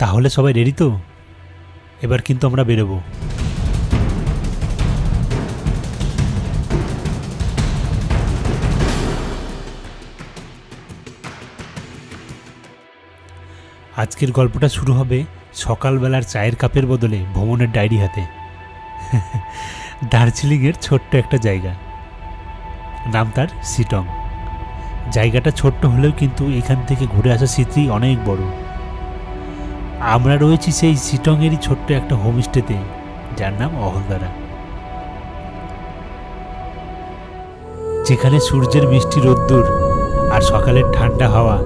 তাহলে সবাই রেডি তো? এবার কিন্তু আমরা বেরোবো। আজকের গল্পটা শুরু হবে সকালবেলার চায়ের কাপের বদলে ভ্রমণের ডায়েরি হাতে। দার্জিলিংয়ের ছোট্ট একটা জায়গা, নাম তার শিটং। জায়গাটা ছোট্ট হলেও কিন্তু এখান থেকে ঘুরে আসা স্মৃতি অনেক বড়। আমরা রয়েছি সেই শিটংয়েরই ছোট্ট একটা হোমস্টেতে, যার নাম অহলদারা, যেখানে সূর্যের মিষ্টি রোদ্দুর আর সকালের ঠান্ডা হাওয়া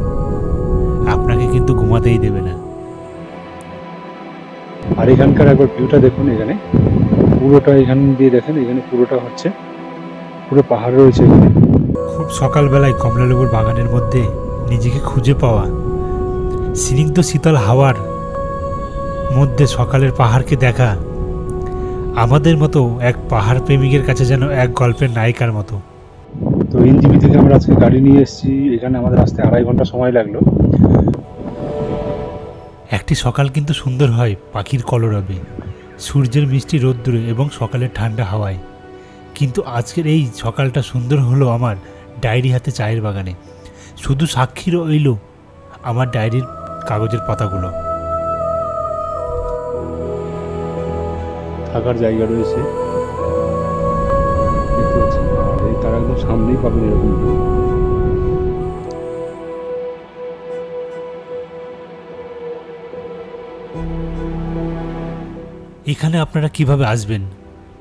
আপনাকে কিন্তু ঘুমাতেই দেবে না। আর এখানকার একবার ভিউটা দেখুন, এখানে পুরোটা এখান দিয়ে দেখেন, এখানে পুরোটা হচ্ছে পুরো পাহাড় রয়েছে এখানে। খুব সকালবেলায় কমলালেবুর বাগানের মধ্যে নিজেকে খুঁজে পাওয়া, স্নিগ্ধ শীতল হাওয়ার মধ্যে সকালের পাহাড়কে দেখা আমাদের মতো এক পাহাড় প্রেমিকের কাছে যেন এক গল্পের নায়িকার মতো। তো এনজিপি থেকে আমরা আজকে গাড়ি নিয়ে এসেছি, এখানে আমাদের আসতে 2.5 ঘন্টা সময় লাগলো। একটি সকাল কিন্তু সুন্দর হয় পাখির কলরবে, সূর্যের মিষ্টি রোদ্দুরে এবং সকালের ঠান্ডা হাওয়ায়। কিন্তু আজকের এই সকালটা সুন্দর হলো আমার ডায়েরি হাতে চায়ের বাগানে। শুধু সাক্ষী রইল আমার ডায়েরির কাগজের পাতাগুলো। থাকার জায়গা রয়েছে দেখতে পাচ্ছি, আর এই তার একদম সামনেই পাবেন এরকম ভিউ। এখানে আপনারা কিভাবে আসবেন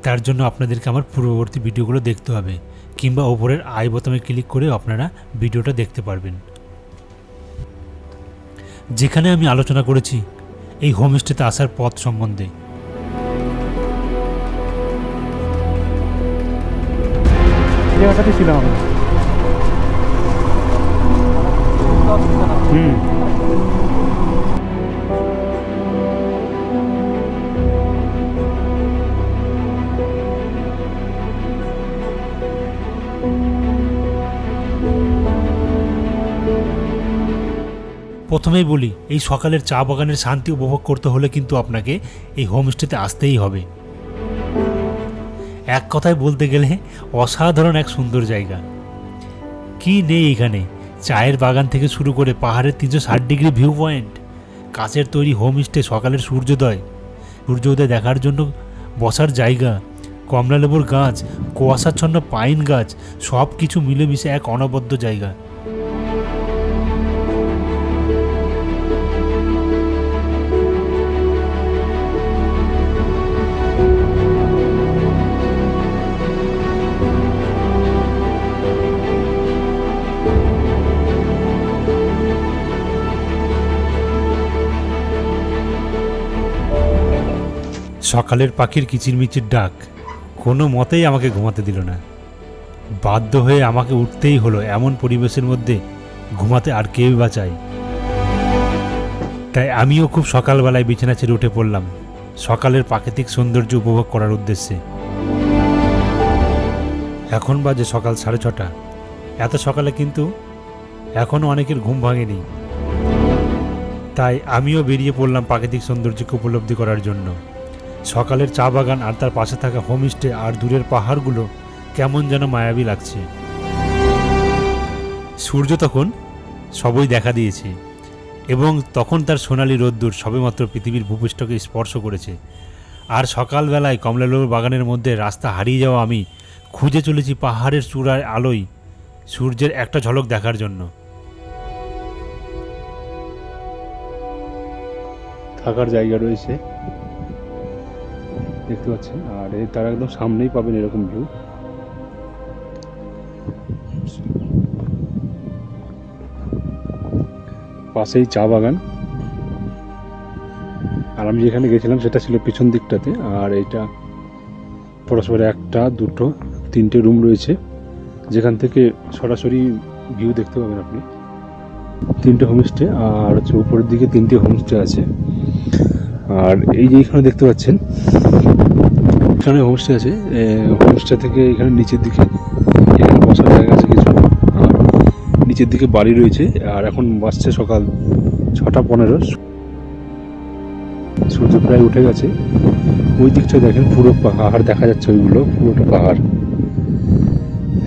তার জন্য আপনাদেরকে আমার পূর্ববর্তী ভিডিওগুলো দেখতে হবে, কিংবা ওপরের আই বোতামে ক্লিক করে আপনারা ভিডিওটা দেখতে পারবেন, যেখানে আমি আলোচনা করেছি এই হোমস্টেতে আসার পথ সম্বন্ধে। জায়গাটাতে ছিলাম আমি। প্রথমেই বলি, এই সকালের চা বাগানের শান্তি উপভোগ করতে হলে কিন্তু আপনাকে এই হোমস্টেতে আসতেই হবে। এক কথায় বলতে গেলে অসাধারণ এক সুন্দর জায়গা। কি নেই এখানে? চায়ের বাগান থেকে শুরু করে পাহাড়ের 360 ডিগ্রি ভিউ পয়েন্ট, কাচের তৈরি হোমস্টে, সকালের সূর্যোদয় দেখার জন্য বসার জায়গা, কমলালেবুর গাছ, কুয়াশাচ্ছন্ন পাইন গাছ, সব কিছু মিলেমিশে এক অনবদ্য জায়গা। সকালের পাখির কিচিরমিচির ডাক কোনো মতেই আমাকে ঘুমাতে দিল না। বাধ্য হয়ে আমাকে উঠতেই হলো। এমন পরিবেশের মধ্যে ঘুমাতে আর কেউই বা চায়? তাই আমিও খুব সকালবেলায় বিছানা ছেড়ে উঠে পড়লাম সকালের প্রাকৃতিক সৌন্দর্য উপভোগ করার উদ্দেশ্যে। এখন বাজে সকাল 6:30। এত সকালে কিন্তু এখনও অনেকের ঘুম ভাঙেনি। তাই আমিও বেরিয়ে পড়লাম প্রাকৃতিক সৌন্দর্যকে উপলব্ধি করার জন্য। সকালের চা বাগান আর তার পাশে থাকা হোমস্টে আর দূরের পাহাড়গুলো কেমন যেন মায়াবী লাগছে। সূর্য তখন সবই দেখা দিয়েছে এবং তখন তার সোনালি রোদ্দুর সবেমাত্র পৃথিবীর ভূপৃষ্ঠকে স্পর্শ করেছে। আর সকালবেলায় কমলালেবুর বাগানের মধ্যে রাস্তা হারিয়ে যাওয়া আমি খুঁজে চলেছি পাহাড়ের চূড়ার আলোয় সূর্যের একটা ঝলক দেখার জন্য। থাকার জায়গা রয়েছে দেখতে পাচ্ছেন, আর এই তার একদম সামনেই পাবেন এরকম ভিউ। পাশেই চা বাগান, আর আমি যেখানে গেছিলাম সেটা ছিল পিছন দিকটাতে। আর এটা পরস্পর 1, 2, 3টে রুম রয়েছে, যেখান থেকে সরাসরি ভিউ দেখতে পাবেন আপনি। 3টে হোমস্টে, আর হচ্ছে উপরের দিকে 3টে হোমস্টে আছে। আর এই যে এখানে দেখতে পাচ্ছেন এখানে হোমস্টে আছে। হোমস্টে থেকে এখানে নিচের দিকে এখানে বসার জায়গা আছে কিছু, আর নিচের দিকে বাড়ি রয়েছে। আর এখন বাজছে সকাল 6:15। সূর্য প্রায় উঠে গেছে। ওই দিকটা দেখেন পুরো পাহাড় দেখা যাচ্ছে, ওইগুলো পুরোটা পাহাড়,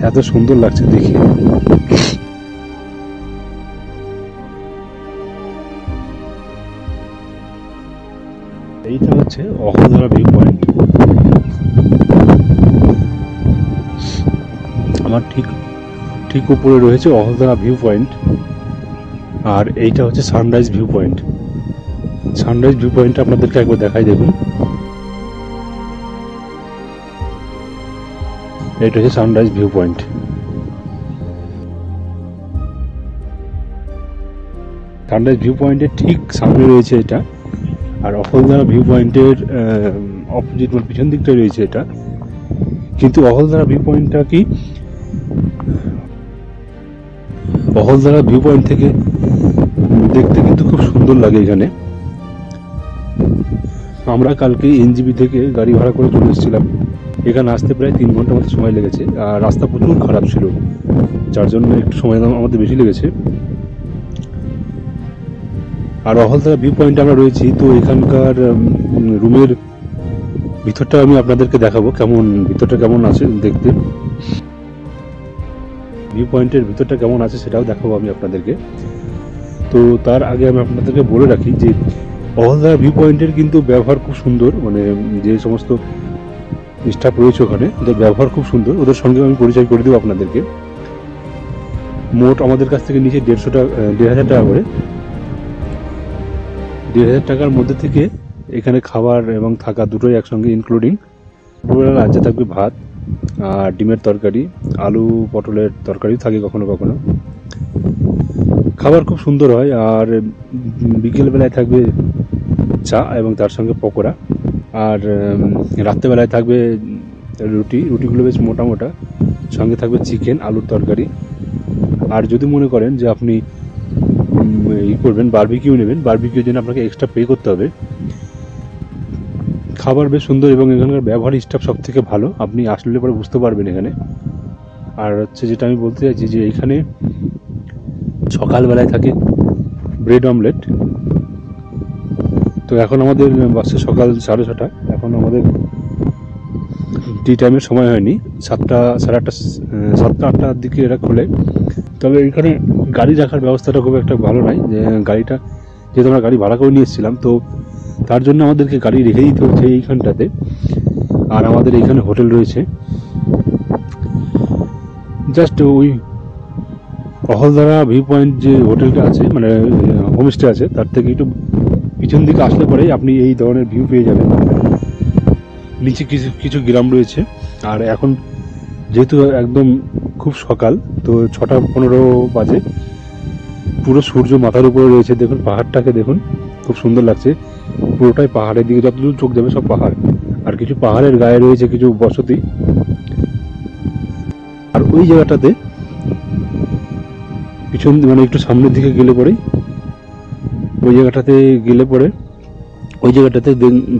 এত সুন্দর লাগছে দেখে। এইটা হচ্ছে অহলধরা ভিউ পয়েন্ট। আমার ঠিক উপরে রয়েছে অহলধরা ভিউ পয়েন্ট, আর এইটা হচ্ছে sunrise view point. Sunrise view পয়েন্টটা আপনাদেরকে একবার দেখাই, দেখুন। এটা হচ্ছে sunrise view point. Sunrise view পয়েন্টের ঠিক সামনে রয়েছে এটা, আর অহলধরা ভিউ পয়েন্টের অপোজিট মানে পিছন দিকটাই রয়েছে এটা। কিন্তু অহলধরা ভিউ পয়েন্টটা কি, অহলধরা ভিউ পয়েন্ট থেকে দেখতে কিন্তু খুব সুন্দর লাগে এখানে। আমরা কালকে এনজিবি থেকে গাড়ি ভাড়া করে চলে এসেছিলাম, এখানে আসতে প্রায় 3 ঘন্টা মতো সময় লেগেছে, আর রাস্তা প্রচুর খারাপ ছিল, যার জন্য একটু সময় আমাদের বেশি লেগেছে। আর অহলধরা ভিউ পয়েন্টে আমরা রয়েছি, তো এখানকার রুমের ভিতরটা আমি আপনাদেরকে দেখাবো, ভিতরটা কেমন আছে দেখতে। ভিউ পয়েন্টের ভিতরটা কেমন আছে সেটাও দেখাবো আমি আপনাদেরকে। তো তার আগে আমি আপনাদেরকে বলে রাখি যে অহলধরা ভিউ পয়েন্টের কিন্তু ব্যবহার খুব সুন্দর, মানে যে সমস্ত স্টাফ রয়েছে ওখানে ওদের ব্যবহার খুব সুন্দর, ওদের সঙ্গে আমি পরিচয় করে দেবো আপনাদেরকে। মোট আমাদের কাছ থেকে নিচে 1,500 টাকা করে, 1,500 টাকার মধ্যে থেকে এখানে খাবার এবং থাকা দুটোই একসঙ্গে ইনক্লুডিং। দুপুরবেলা লাঞ্চে থাকবে ভাত আর ডিমের তরকারি, আলু পটলের তরকারিও থাকে কখনো কখনো। খাবার খুব সুন্দর হয়। আর বিকেলবেলায় থাকবে চা এবং তার সঙ্গে পকোড়া, আর রাত্রেবেলায় থাকবে রুটিগুলো বেশ মোটা মোটা, সঙ্গে থাকবে চিকেন আলুর তরকারি। আর যদি মনে করেন যে আপনি করবেন বারবিকিউ নেবেন, বারবিকিউর জন্য আপনাকে এক্সট্রা পে করতে হবে। খাবার বেশ সুন্দর এবং এখানকার ব্যবহার স্টাফ সব থেকে ভালো, আপনি আসলে পরে বুঝতে পারবেন এখানে। আর হচ্ছে যেটা আমি বলতে চাইছি যে এখানে সকালবেলায় থাকে ব্রেড অমলেট। তো এখন আমাদের বাসে সকাল 6:30, এখন আমাদের টি টাইমের সময় হয়নি, 7টা সাড়ে 8টা 7টা 8টার দিকে এরা খোলে। তবে এখানে গাড়ি রাখার ব্যবস্থাটা খুব একটা ভালো নয়, যে গাড়িটা যেহেতু আমরা গাড়ি ভাড়া করে নিয়ে এসেছিলাম, তো তার জন্য আমাদেরকে গাড়ি রেখে দিতে হচ্ছে এইখানটাতে। আর আমাদের এইখানে হোটেল রয়েছে, জাস্ট ওই অহলধরা ভিউ পয়েন্ট যে হোটেলটা আছে মানে হোমস্টে আছে, তার থেকে একটু পিছন দিকে আসলে পরেই আপনি এই ধরনের ভিউ পেয়ে যাবেন। নিচে কিছু গ্রাম রয়েছে। আর এখন যেহেতু একদম খুব সকাল, তো 6:15 বাজে, পুরো সূর্য মাথার উপরে রয়েছে। দেখুন পাহাড়টাকে দেখুন, খুব সুন্দর লাগছে। পুরোটাই পাহাড়ের দিকে, যতদূর চোখ যাবে সব পাহাড়, আর কিছু পাহাড়ের গায়ে রয়েছে কিছু বসতি। আর ওই জায়গাটাতে পিছন মানে একটু সামনের দিকে গেলে পরেই ওই জায়গাটাতে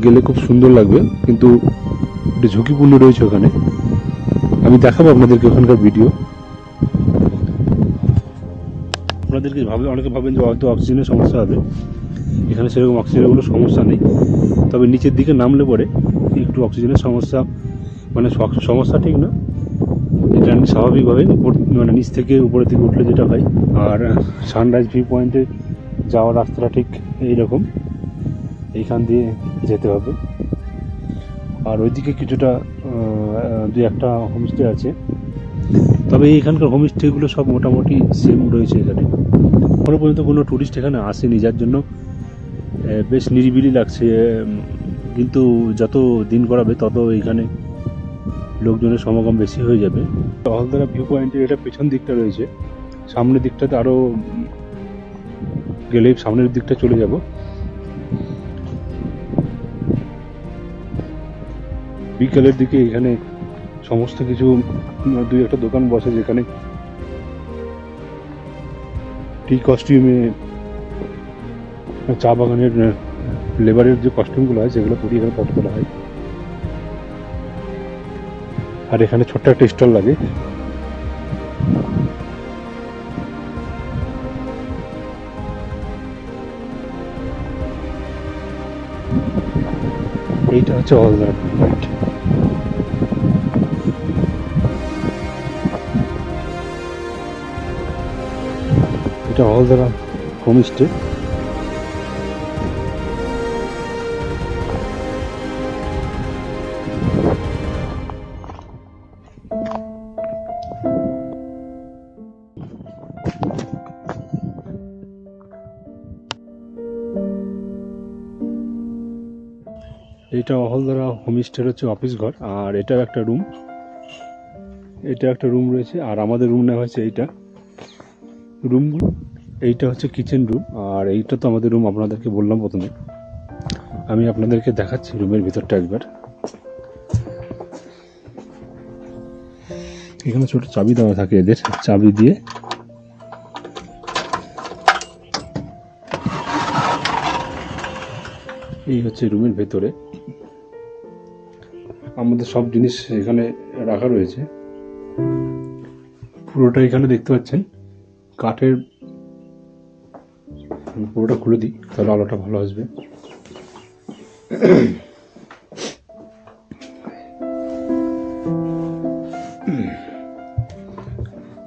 গেলে খুব সুন্দর লাগবে, কিন্তু একটু ঝুঁকিপূর্ণ রয়েছে ওখানে। আমি দেখাবো আপনাদেরকে ওখানকার ভিডিও। আপনাদেরকে অনেকে ভাবেন যে হয়তো অক্সিজেনের সমস্যা হবে, এখানে সেরকম অক্সিজেনের কোনো সমস্যা নেই। তবে নিচের দিকে নামলে পরে একটু অক্সিজেনের সমস্যা, মানে সমস্যা ঠিক না, এটা স্বাভাবিকভাবে মানে নিচ থেকে উপরের দিকে উঠলে যেটা হয়। আর সানরাইজ ভিউ পয়েন্টে যাওয়ার রাস্তাটা ঠিক এইরকম, এইখান দিয়ে যেতে হবে। আর ওইদিকে কিছুটা 2-1টা হোমস্টে আছে, তবে এইখানকার হোমস্টেগুলো সব মোটামুটি সেম রয়েছে এখানে। এখনো পর্যন্ত কোনো ট্যুরিস্ট এখানে আসেনি, যার জন্য বেশ নিরিবিলি লাগছে। কিন্তু যত দিন গড়াবে তত এইখানে লোকজনের সমাগম বেশি হয়ে যাবে। অহলধরা ভিউ পয়েন্টের এটা পেছন দিকটা রয়েছে, সামনের দিকটাতে আরও গেলে সামনের দিকটা চলে যাব। বিকেলের দিকে এখানে সমস্ত কিছু 2-1টা দোকান বসে, যেখানে টি কস্টিউমে চা বাগানের লেবারের যে কস্টিউমগুলো হয় সেগুলো পরিয়ে এখানে ফটো তোলা হয়। আর এখানে ছোট্ট একটা স্টল লাগে। এইটা হচ্ছে অহলদারা ভিউ পয়েন্ট। এটা অহলদারা হোমস্টে। এটা অহলদারা হোমস্টের হচ্ছে অফিস ঘর, আর এটাও একটা রুম। এটা একটা রুম রয়েছে, আর আমাদের রুম নেওয়া হয়েছে এইটা রুমগুলো। এইটা হচ্ছে কিচেন রুম, আর এইটা তো আমাদের রুম আপনাদেরকে বললাম প্রথমে। আমি আপনাদেরকে দেখাচ্ছি রুমের ভিতরটা একবার। এখানে ছোট চাবি দেওয়া থাকে, এদের চাবি দিয়ে এই হচ্ছে রুমের ভেতরে আমাদের সব জিনিস এখানে রাখা রয়েছে। পুরোটা এখানে দেখতে পাচ্ছেন কাঠের। পুরোটা খুলে দিই, তাহলে আলোটা ভালো আসবে।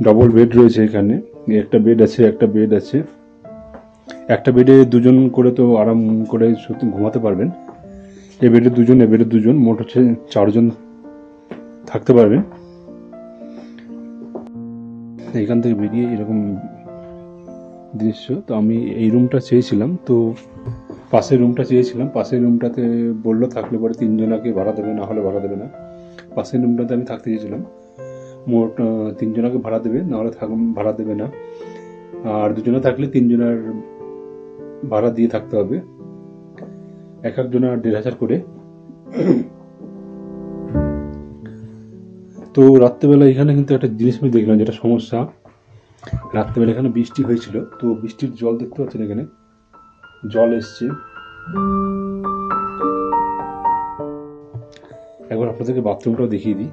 ডবল বেড রয়েছে এখানে। একটা বেড আছে, একটা বেড আছে। একটা বেডে দুজন করে তো আরাম করে ঘুমাতে পারবেন। এ বেডে দুজন, এ বেডে দুজন, মোট হচ্ছে 4 জন থাকতে পারবেন। এখান থেকে বেরিয়ে এরকম দৃশ্য। তো আমি এই রুমটা চেয়েছিলাম, তো পাশের রুমটা চেয়েছিলাম। পাশের রুমটাতে বললো থাকলে পরে 3 জনাকে ভাড়া দেবে, না হলে ভাড়া দেবে না। পাশের রুমটাতে আমি থাকতে চেয়েছিলাম। মোট 3 জনাকে ভাড়া দেবে, না হলে ভাড়া দেবে না। আর 2 জনা থাকলে 3 জনের ভাড়া দিয়ে থাকতে হবে, এক জনের 1,500 করে। তো রাত্রেবেলা এখানে কিন্তু একটা জিনিস আমি দেখলাম, যেটা সমস্যা। রাত্রেবেলা এখানে বৃষ্টি হয়েছিল, তো বৃষ্টির জল দেখতে পাচ্ছেন, এখানে জল এসছে। একবার আপনাদেরকে বাথরুমটাও দেখিয়ে দিই।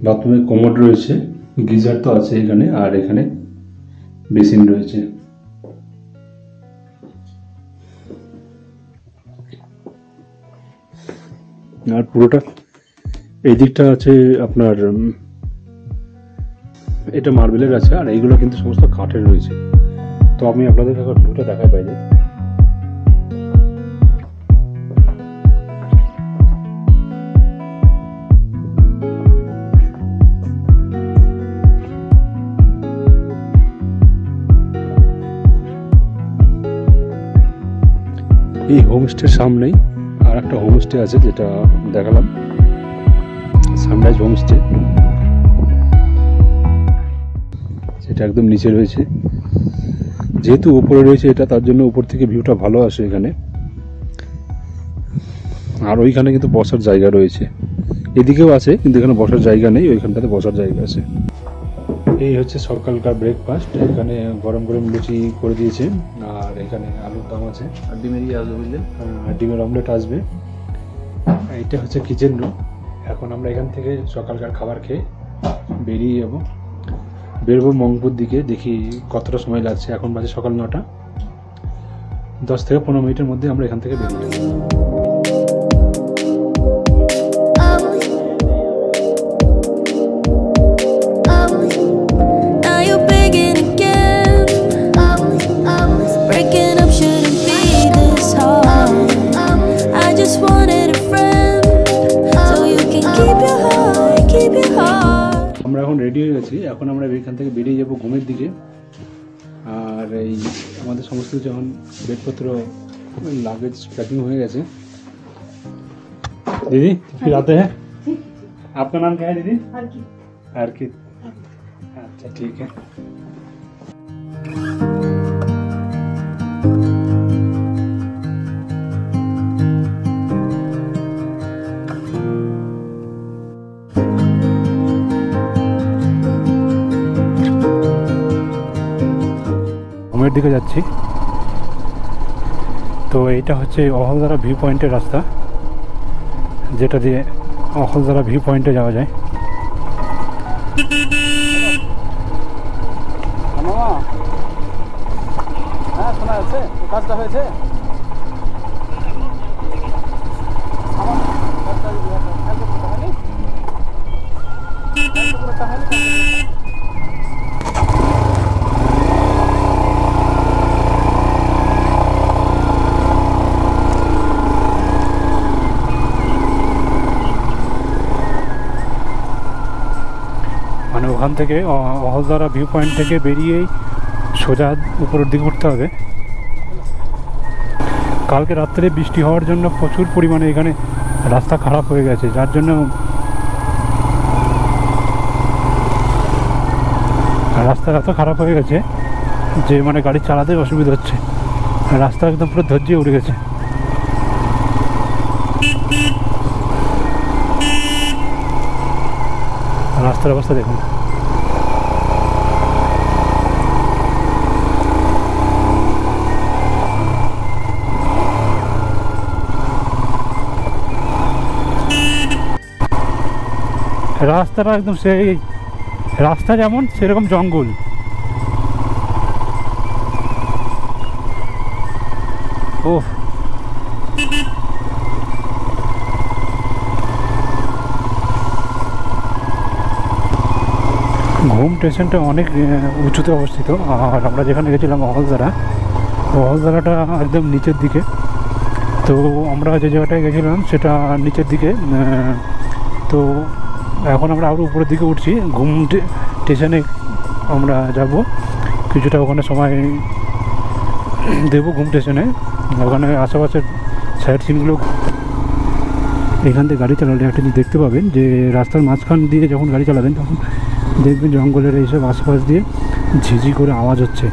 বাথরুমে কমোড রয়েছে, গিজার তো আছে এখানে, আর এখানে বেসিন রয়েছে। আর পুরোটা এই দিকটা আছে আপনার, এটা মার্বেলের আছে, আর এইগুলো কিন্তু সমস্ত কাঠের রয়েছে। তো আমি আপনাদের একবার ভিউটা দেখাই পাইলে। এই হোমস্টের সামনেই আর একটা হোমস্টে আছে, যেটা দেখালাম, সানরাইজ হোমস্টে। সেটা একদম নিচে রয়েছে। যেহেতু উপরে রয়েছে এটা, তার জন্য উপর থেকে ভিউটা ভালো আসে এখানে। আর ওইখানে কিন্তু বসার জায়গা রয়েছে, এদিকেও আছে, কিন্তু এখানে বসার জায়গা নেই, ওইখানটাতে বসার জায়গা আছে। এই হচ্ছে সকালকার ব্রেকফাস্ট। এখানে গরম গরম লুচি করে দিয়েছে, আর এখানে আলুর দম আছে, আর ডিমেরই আসবে, বুঝলেন, আর ডিমের অমলেট আসবে। এইটা হচ্ছে কিচেন রুম। এখন আমরা এখান থেকে সকালকার খাবার খেয়ে বেরিয়ে যাবো, বেরোবো মংপুর দিকে। দেখি কতটা সময় লাগছে। এখন বাজে সকাল 9টা, 10 থেকে 15 মিনিটের মধ্যে আমরা এখান থেকে বেরিয়ে যাবো। আমরা এখন রেডি হয়ে গেছি। এখন আমরা এখান থেকে বেরিয়ে যাব ঘুমের দিকে। আর এই আমাদের সমস্ত কিছু এখন বেডপত্র, লাগেজ पैकिंग হয়ে গেছে। दीदी फिर आते हैं। आपका नाम क्या है दीदी? अर्कित। अर्कित, अच्छा ठीक है। ঘুমের দিকে যাচ্ছি। তো এইটা হচ্ছে অহলদারা ভিউ পয়েন্টের রাস্তা, যেটা দিয়ে অহলদারা ভিউ পয়েন্টে যাওয়া যায়। হচ্ছে, কাজটা হয়েছে। মানে ওখান থেকে অহলদারা ভিউ পয়েন্ট থেকে বেরিয়েই সোজা উপরের দিকে উঠতে হবে। কালকে রাত্রে বৃষ্টি হওয়ার জন্য প্রচুর পরিমাণে এখানে রাস্তা খারাপ হয়ে গেছে, যার জন্য রাস্তা এত খারাপ হয়ে গেছে যে মানে গাড়ি চালাতে অসুবিধা হচ্ছে। রাস্তা একদম পুরো ধৈর্যে উঠে গেছে। রাস্তার অবস্থা দেখুন। রাস্তাটা একদম সেই রাস্তা যেমন সেরকম জঙ্গল। ও ঘুম স্টেশনটা অনেক উঁচুতে অবস্থিত। আর আমরা যেখানে গেছিলাম অহলদারাটা একদম নিচের দিকে। তো আমরা যে জায়গাটায় গেছিলাম সেটা নিচের দিকে। তো এখন আমরা আরও উপরের দিকে উঠছি। ঘুম স্টেশনে আমরা যাব, কিছুটা ওখানে সময় দেবো ঘুম স্টেশনে। ওখানে আশেপাশের সাইড সিনগুলো। এখান থেকে গাড়ি চালালে একটা জিনিস দেখতে পাবেন যে রাস্তার মাঝখান দিয়ে যখন গাড়ি চালাবেন তখন দেখবেন জঙ্গলের এইসব আশেপাশ দিয়ে ঝিঝি করে আওয়াজ হচ্ছে।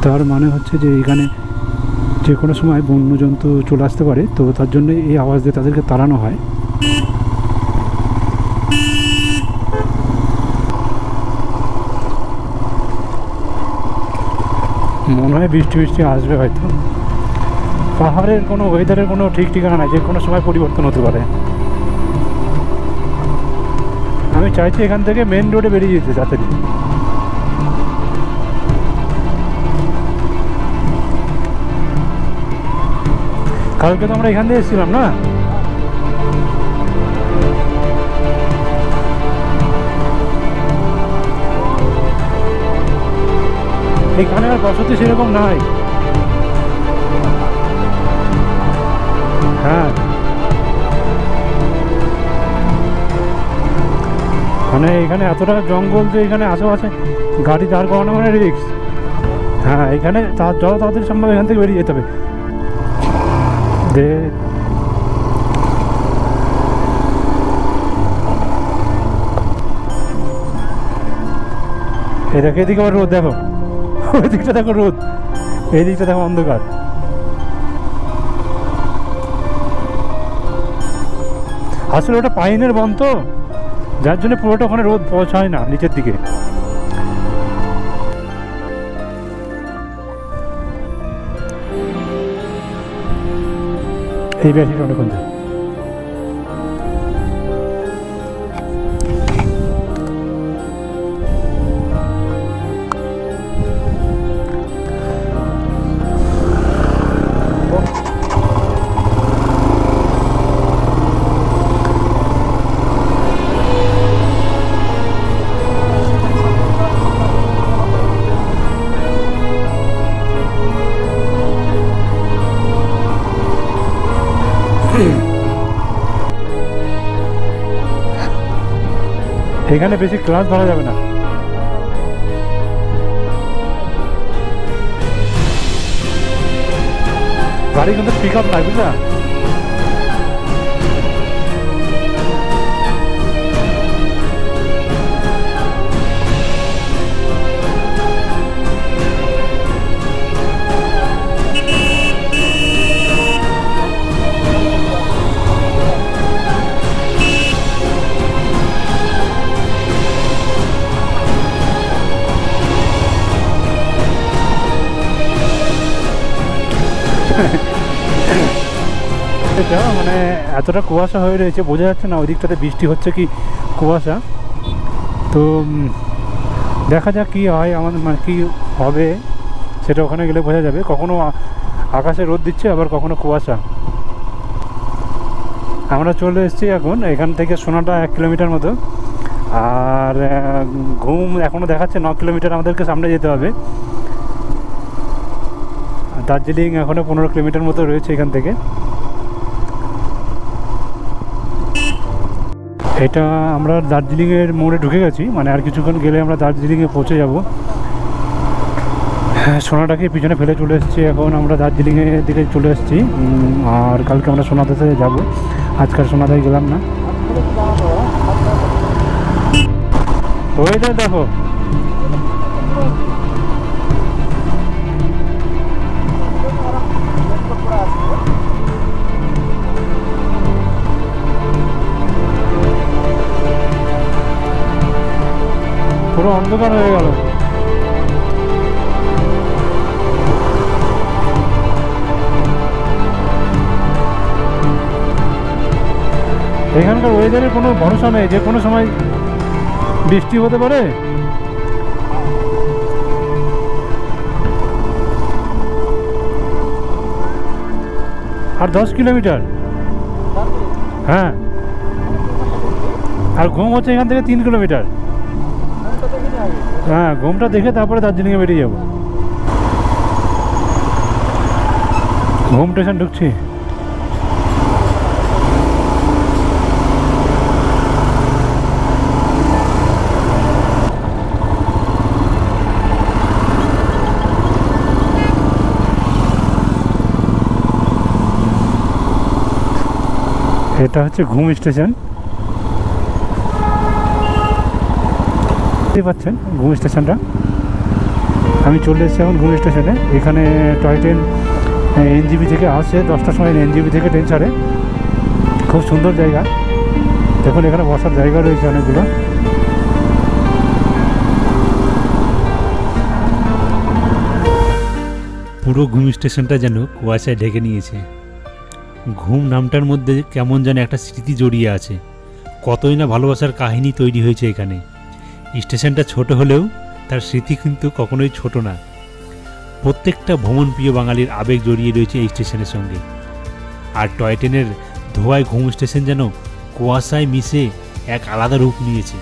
তার মানে হচ্ছে যে এখানে যে কোনো সময় বন্যজন্তু চলে আসতে পারে, তো তার জন্য এই আওয়াজ দিয়ে তাদেরকে তাড়ানো হয়। মনে হয় বৃষ্টি আসবে হয়তো। পাহাড়ের কোনো ওয়েদারের কোনো ঠিক ঠিকানা নাই, যে কোনো সময় পরিবর্তন হতে পারে। আমি চাইছি এখান থেকে মেন রোডে বেরিয়ে যেতে তাড়াতাড়ি। কালকে তো আমরা এখান থেকে এসেছিলাম না? এখানে আর বসতি সেরকম নাই। হ্যাঁ, মানে এখানে এতটা জঙ্গল যে এখানে আশেপাশে গাড়ি দাঁড় করানো মানে রিস্ক। হ্যাঁ, এখানে যত তাড়াতাড়ি সম্ভব এখান থেকে বেরিয়ে যেতে হবে। এদিকে আবার রোদ দেখো, ওই দিকটা দেখো রোদ, এই দিকটা দেখো অন্ধকার। আসলে ওটা পাইনের বন তো, যার জন্য পুরোটা ওখানে রোদ পৌঁছায় না নিচের দিকে। এই ব্যাসিটা অনেকক্ষণ যায়। এখানে বেশি ক্লাস ধরা যাবে না। গাড়ি কিন্তু পিক আপ নাই, বুঝলা? মানে এতটা কুয়াশা হয়ে রয়েছে, বোঝা যাচ্ছে না ওই দিকটাতে বৃষ্টি হচ্ছে কি কুয়াশা। তো দেখা যাক কি হয়, আমাদের মানে কী হবে সেটা ওখানে গেলে বোঝা যাবে। কখনো আকাশে রোদ দিচ্ছে, আবার কখনো কুয়াশা। আমরা চলে এসেছি এখন এখান থেকে সোনাটা 1 কিলোমিটার মতো, আর ঘুম এখনও দেখাচ্ছে 9 কিলোমিটার আমাদেরকে সামনে যেতে হবে। দার্জিলিং এখনও 15 কিলোমিটার মতো রয়েছে এখান থেকে। এটা আমরা দার্জিলিংয়ের মোড়ে ঢুকে গেছি, মানে আর কিছুক্ষণ গেলে আমরা দার্জিলিংয়ে পৌঁছে যাব। সোনাটাকে পিছনে ফেলে চলে এসেছি, এখন আমরা দার্জিলিংয়ের দিকে চলে এসেছি। আর কালকে আমরা সোনাদাতে যাব, আজকাল সোনাদায় গেলাম না। ওয়েদার দেখো, পুরো অন্ধকার হয়ে গেল। এখানকার ওয়েদারের কোনো ভরসা নেই, যে কোনো সময় বৃষ্টি হতে পারে। আর 10 কিলোমিটার, হ্যাঁ। আর ঘুম হচ্ছে এখান থেকে 3 কিলোমিটার। হ্যাঁ, ঘুমটা দেখে তারপরে দার্জিলিংয়ে বেরিয়ে যাবো। ঘুম স্টেশন ঢুকছি। এটা হচ্ছে ঘুম স্টেশন, দেখতে পাচ্ছেন ঘুম স্টেশনটা। আমি চলে এসেছি এখন ঘুম স্টেশনে। এখানে টয় ট্রেন এনজিবি থেকে আসে, 10টার সময় এনজিবি থেকে ট্রেন ছাড়ে। খুব সুন্দর জায়গা, দেখুন এখানে বসার জায়গা রয়েছে অনেকগুলো। পুরো ঘুম স্টেশনটা যেন কুয়াশায় ঢেকে নিয়েছে। ঘুম নামটার মধ্যে কেমন যেন একটা স্মৃতি জড়িয়ে আছে, কতই না ভালোবাসার কাহিনী তৈরি হয়েছে এখানে। স্টেশনটা ছোট হলেও তার স্মৃতি কিন্তু কখনোই ছোট না। প্রত্যেকটা ভ্রমণপ্রিয় বাঙালির আবেগ জড়িয়ে রয়েছে এই স্টেশনের সঙ্গে। আর টয় ট্রেনের ধোঁয়ায় ঘুম স্টেশন যেন কুয়াশায় মিশে এক আলাদা রূপ নিয়েছে।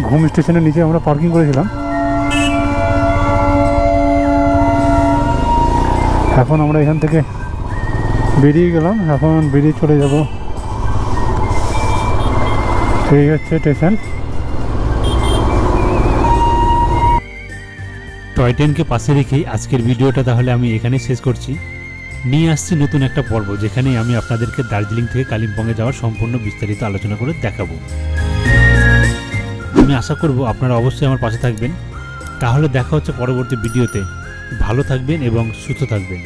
ঘুম স্টেশনের নিচে আমরা পার্কিং করেছিলাম। এখন আমরা এখান থেকে বেরিয়ে গেলাম, এখন বেরিয়ে চলে যাব। এই হচ্ছে স্টেশন। টয় ট্রেনকে পাশে রেখেই আজকের ভিডিওটা তাহলে আমি এখানে শেষ করছি। নিয়ে আসছি নতুন একটা পর্ব, যেখানে আমি আপনাদেরকে দার্জিলিং থেকে কালিম্পংয়ে যাওয়ার সম্পূর্ণ বিস্তারিত আলোচনা করে দেখাবো। আমি আশা করব আপনারা অবশ্যই আমার পাশে থাকবেন। তাহলে দেখা হচ্ছে পরবর্তী ভিডিওতে। ভালো থাকবেন এবং সুস্থ থাকবেন।